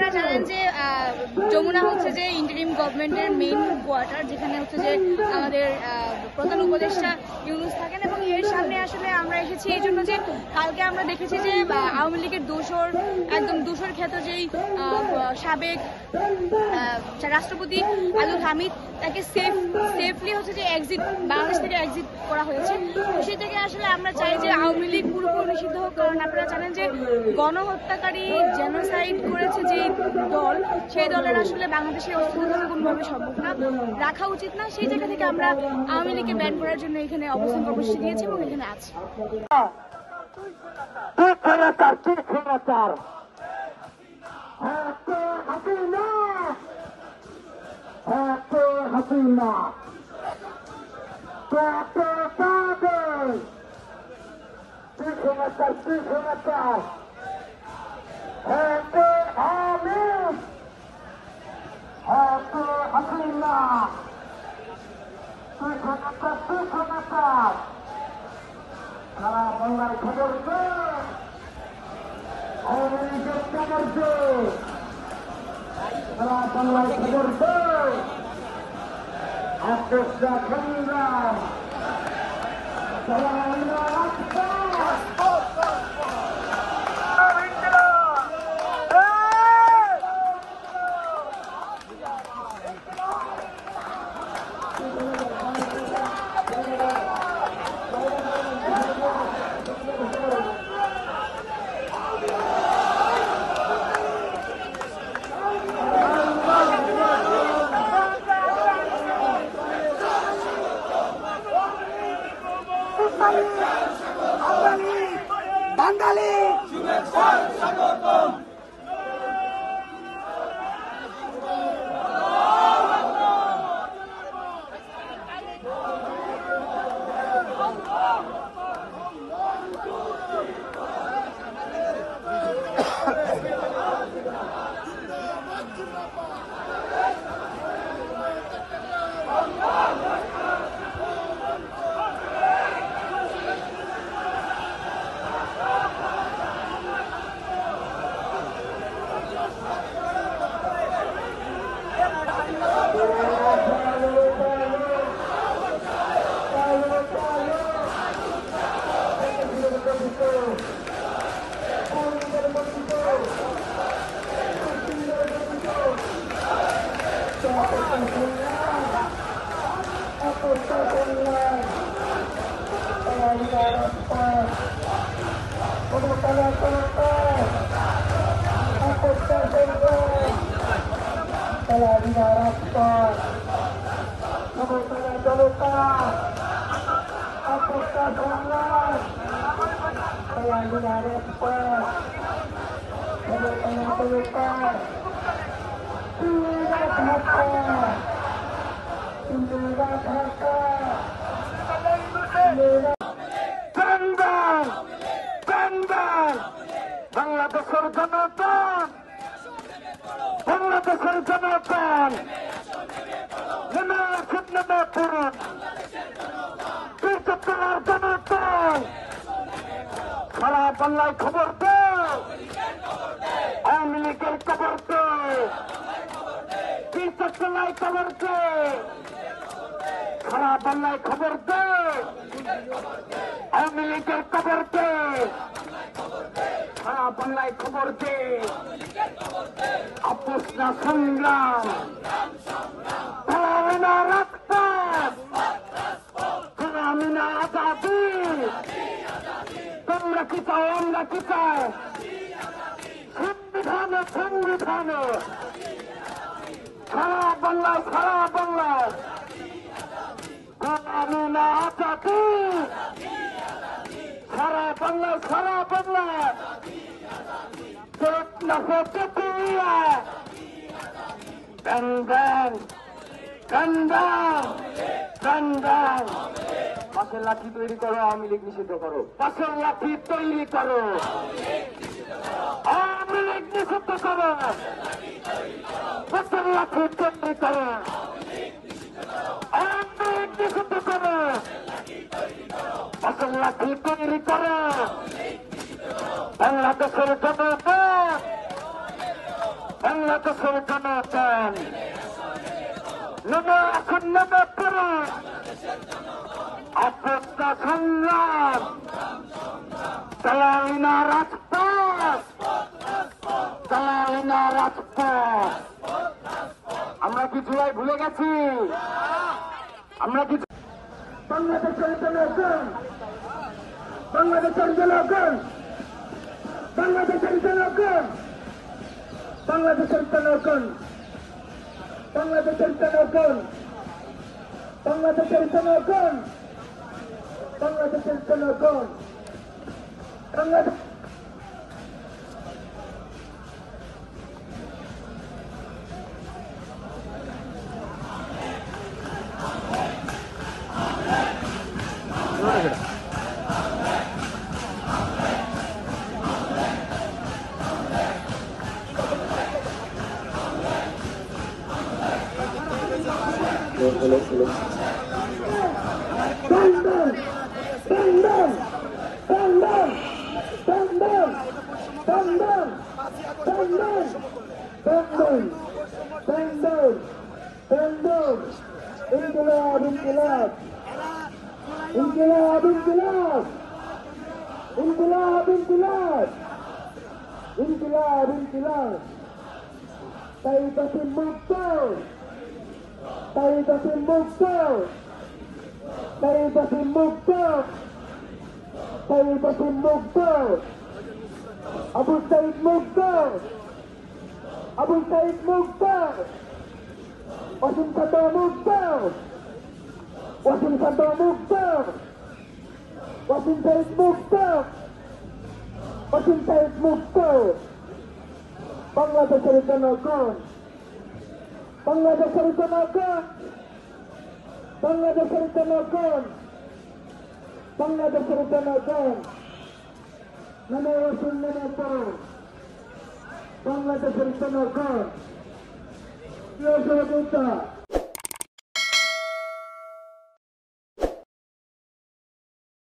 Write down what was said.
আপনারা জানেন যে যমুনা হচ্ছে যে ইন্টারিম গভর্নমেন্টের মেইন কোয়ার্টার, যেখানে হচ্ছে যে আমাদের প্রধান উপদেষ্টা ইউনূস থাকেন, এবং এর সামনে আসলে আমরা এসেছি এই জন্য যে কালকে আমরা দেখেছি যে আওয়ামী লীগের একদম দোসর খ্যাত যেই সাবেক রাষ্ট্রপতি আব্দুল হামিদ, তাকে সেফলি হচ্ছে যে বাংলাদেশ থেকে এক্সিট করা হয়েছে। সে থেকে আসলে আমরা চাই যে আওয়ামী লীগ পুরোপুরি নিষিদ্ধ হোক, কারণ আপনারা জানেন যে গণহত্যাকারী জেনোসাইড করেছে যে দল, সেই দলের আসলে বাংলাদেশের অস্তিত্ব কোনোভাবে সম্ভব না, রাখা উচিত না। সেই জায়গা থেকে আমরা আওয়ামী লীগকে ব্যান করার জন্য এখানে অবস্থান কর্মসূচি দিয়েছি এবং এখানে আছি। সারা বাংলার খবর দে, আওয়ামী লীগের খবর দে, সারা বাংলার খবর দে, আপোষটা সংগ্রাম, বাঙালি স্বাগতম। বাংলাদেশের জনগণ, বাংলাদেশের জনগণ পূরণ, তীর্থতলার জনগণ সারা বাংলায় খবর দে, আওয়ামী লীগের খবর দে, তীর্থতলায় খবর দে, সারা বাংলায় খবর দে, আওয়ামী লীগের খবর দে, সারা বাংলায় খবর দে, আপোষ না সংগ্রাম, পালাবে না রক্ত, পালাবে না আজাদি, তোমরা কি চাও আমরা কি চাই, সংবিধানে সংবিধানে সারা বাংলায় পালাবে না আজাদি, সারা বাংলায় পাশের লাঠি তৈরি করো, আওয়ামী লীগ নিষিদ্ধ করো, পাশের লাঠি তৈরি করো, আওয়ামী লীগ নিষিদ্ধ করো, পাশের লাঠি তৈরি করো, আওয়ামী লীগ নিষিদ্ধ করো, পাশের লাঠি তৈরি করো। বাংলাদেশের জনগণ বাংলাদেশের জনগণ নেমে আসুন, নেমে পড়ুন, অপরাধ সংগ্রাম, চালালি না রাজপথ, চালালি না রাজপথ। আমরা কি জুলাই ভুলে গেছি? আমরা কি বাংলাদেশের জনগণ, বাংলাদেশের জনগণ, বাংলাদেশের জনগণ, বাংলাদেশের জনগণ, বাংলাদেশের জনগণ, বাংলাদেশের জনগণ, বাংলাদেশের জনগণ, Bangladesh Bang, bang, bang, bang, bang, bang, bang, bang, bang, bang, bang, bang, bang, bang, bang, bang, bang, ইনকিলাব, ইনকিলাব, ইনকিলাব, ইনকিলাব, ইনকিলাব, ইনকিলাব, ইনকিলাব, ইনকিলাব, তাইবাসী মুক্ত, তাইবাসী মুক্ত, তাইবাসী মুক্ত, তাইবাসী মুক্ত, আবু সাইদ মুক্ত, আবু সাইদ মুক্ত, ওয়াসিম সাদ্দাম মুক্ত, ওয়াসিম সাদ্দাম মুক্ত, ওয়াসিম সাইদ মুক্ত, ওয়াসিম সাইদ মুক্ত। বাংলাদেশের জনগণ, বাংলাদেশের জনগণ, বাংলাদেশের জনগণ, বাংলাদেশের জনগণ, নেমে আসুন, নেমে পড়ুন, বাংলাদেশের জনগণ, প্রিয় সহযোগিতা।